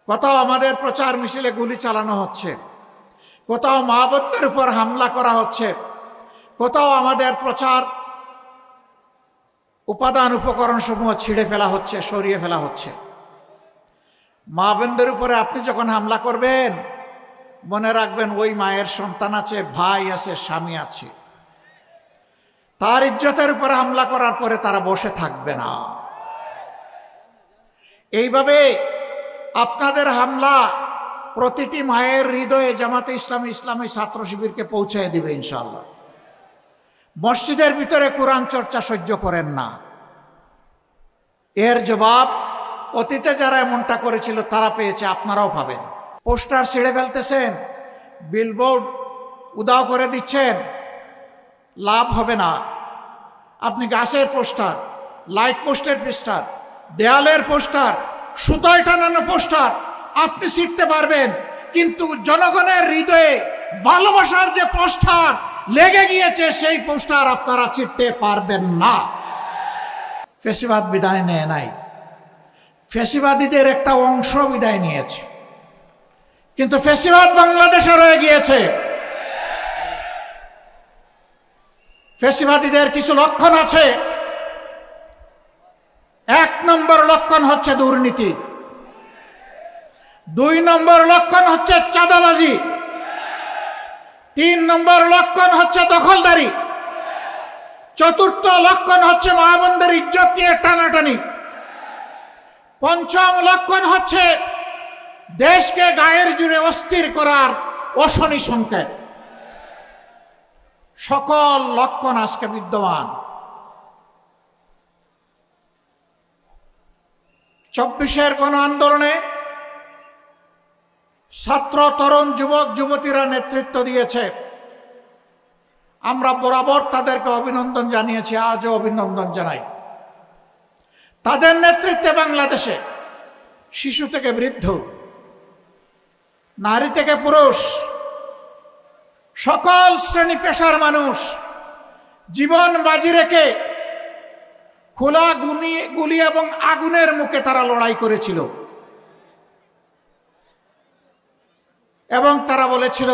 কোথাও আমাদের প্রচার মিছিলে গুলি চালানো হচ্ছে, কোথাও মা বোনদের উপর হামলা করা হচ্ছে, কোথাও আমাদের প্রচার উপাদান উপকরণ সমূহ ছিঁড়ে ফেলা হচ্ছে, সরিয়ে ফেলা হচ্ছে। মা বোনদের উপরে আপনি যখন হামলা করবেন, মনে রাখবেন ওই মায়ের সন্তান আছে, ভাই আছে, স্বামী আছে। তার ইজ্জতের উপরে হামলা করার পরে তারা বসে থাকবে না। এইভাবে আপনাদের হামলা প্রতিটি মায়ের হৃদয়ে জামাতে ইসলামী ছাত্র শিবিরকে পৌঁছায় দিবে ইনশাআল্লাহ। মসজিদের ভিতরে কোরআন চর্চা সহ্য করেন না, এর জবাব অতীতে যারা এমনটা করেছিল তারা পেয়েছে, আপনারাও পাবেন। পোস্টার ছিঁড়ে ফেলতেছেন, বিলবোর্ড উদাও করে দিচ্ছেন, লাভ হবে না। আপনি গাছের পোস্টার, লাইট পোস্টের পোস্টার, দেয়ালের পোস্টার, সুতায় টানানো পোস্টার আপনি ছিঁড়তে পারবেন, কিন্তু জনগণের হৃদয়ে ভালোবাসার যে পোস্টার লেগে গিয়েছে সেই পোস্টার আপনারা ছিঁড়তে পারবেন না। ফ্যাসিবাদ বিদায় নেয় নাই, ফ্যাসিবাদীদের একটা অংশ বিদায় নিয়েছে, কিন্তু ফ্যাসিবাদ বাংলাদেশে রয়ে গিয়েছে। ফ্যাসিবাদীদের কিছু লক্ষণ আছে। 1 নম্বর লক্ষণ হচ্ছে দুর্নীতি, 2 নম্বর লক্ষণ হচ্ছে চাঁদাবাজি, 3 নম্বর লক্ষণ হচ্ছে দখলদারি, 4র্থ লক্ষণ হচ্ছে মা বোনদের ইজ্জত নিয়ে টানাটানি, 5ম লক্ষণ হচ্ছে দেশকে গায়ের জুড়ে অস্থির করার অশনি সংকেত। সকল লক্ষণ আজকে বিদ্যমান। 24-এর গণ আন্দোলনে ছাত্র, তরুণ, যুবক যুবতীরা নেতৃত্ব দিয়েছে। আমরা বরাবর তাদেরকে অভিনন্দন জানিয়েছি, আজও অভিনন্দন জানাই। তাদের নেতৃত্বে বাংলাদেশে শিশু থেকে বৃদ্ধ, নারী থেকে পুরুষ, সকল শ্রেণী পেশার মানুষ জীবন বাজি রেখে খোলা গুলি এবং আগুনের মুখে তারা লড়াই করেছিল এবং তারা বলেছিল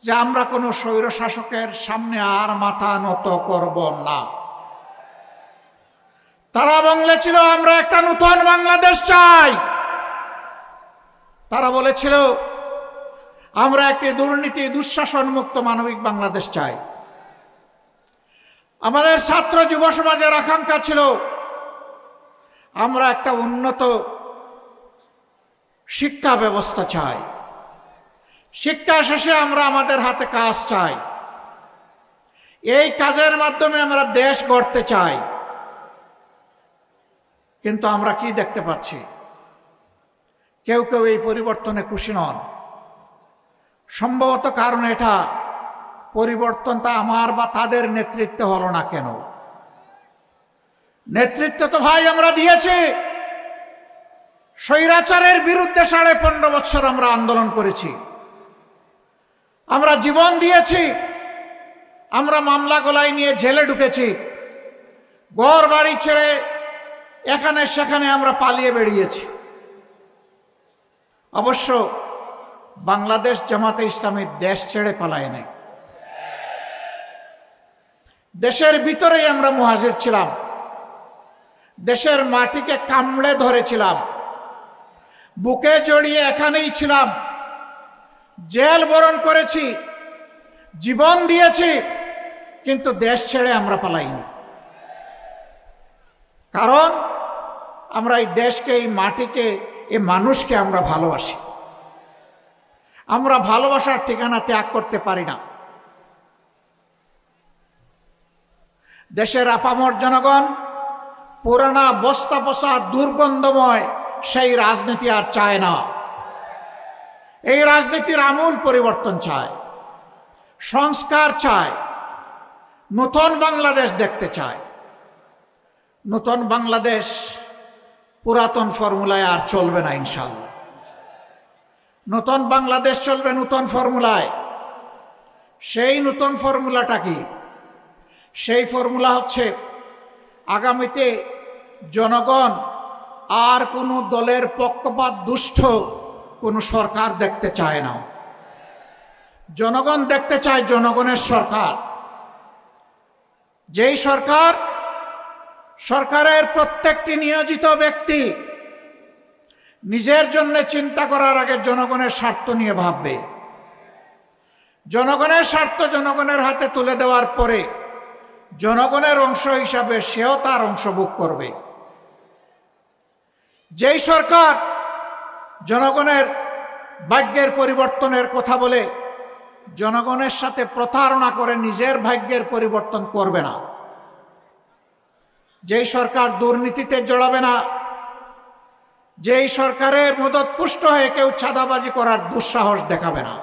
যে আমরা কোনো স্বৈর শাসকের সামনে আর মাথা নত করব না। তারা বলেছিল আমরা একটা নতুন বাংলাদেশ চাই। তারা বলেছিল আমরা একটি দুর্নীতি দুঃশাসন মুক্ত মানবিক বাংলাদেশ চাই। আমাদের ছাত্র যুব সমাজের আকাঙ্ক্ষা ছিল আমরা একটা উন্নত শিক্ষা ব্যবস্থা চাই। শিক্ষা শেষে আমরা আমাদের হাতে কাজ চাই। এই কাজের মাধ্যমে আমরা দেশ গড়তে চাই। কিন্তু আমরা কি দেখতে পাচ্ছি? কেউ কেউ এই পরিবর্তনে খুশি নন। সম্ভবত কারণ এটা পরিবর্তনটা আমার বা তাদের নেতৃত্বে হলো না কেন? নেতৃত্ব তো ভাই আমরা দিয়েছি। স্বৈরাচারের বিরুদ্ধে 15.5 বছর আমরা আন্দোলন করেছি, আমরা জীবন দিয়েছি, আমরা মামলা গলায় নিয়ে জেলে ঢুকেছি, ঘর বাড়ি ছেড়ে এখানে সেখানে আমরা পালিয়ে বেরিয়েছি। অবশ্য বাংলাদেশ জামাতে ইসলামী দেশ ছেড়ে পালায় নাই। দেশের ভিতরেই আমরা মুহাজির ছিলাম, দেশের মাটিকে কামড়ে ধরেছিলাম, বুকে জড়িয়ে এখানেই ছিলাম, জেল বরণ করেছি, জীবন দিয়েছি, কিন্তু দেশ ছেড়ে আমরা পালাইনি। কারণ আমরা এই দেশকে, এই মাটিকে, এই মানুষকে আমরা ভালোবাসি। আমরা ভালোবাসার ঠিকানা ত্যাগ করতে পারি না। দেশের আপামর জনগণ পুরানা বস্তা পচা দুর্গন্ধময় সেই রাজনীতি আর চায় না। এই রাজনীতির আমূল পরিবর্তন চায়, সংস্কার চায়, নতুন বাংলাদেশ দেখতে চায়। নতুন বাংলাদেশ পুরাতন ফর্মুলায় আর চলবে না ইনশাআল্লাহ। নতুন বাংলাদেশ চলবে নতুন ফর্মুলায়। সেই নতুন ফর্মুলাটা কি? সেই ফর্মুলা হচ্ছে আগামীতে জনগণ আর কোনো দলের পক্ষপাত দুষ্ট কোনো সরকার দেখতে চায় না। জনগণ দেখতে চায় জনগণের সরকার, যেই সরকারের প্রত্যেকটি নিয়োজিত ব্যক্তি নিজের জন্য চিন্তা করার আগে জনগণের স্বার্থ নিয়ে ভাববে। জনগণের স্বার্থ জনগণের হাতে তুলে দেওয়ার পরে জনগণের অংশ হিসাবে সেও তার অংশ ভোগ করবে। যেই সরকার জনগণের ভাগ্যের পরিবর্তনের কথা বলে জনগণের সাথে প্রতারণা করে নিজের ভাগ্যের পরিবর্তন করবে না, যেই সরকার দুর্নীতিতে জড়াবে না, যেই সরকারের মদতপুষ্ট হয়ে কেউ চাঁদাবাজি করার দুঃসাহস দেখাবে না,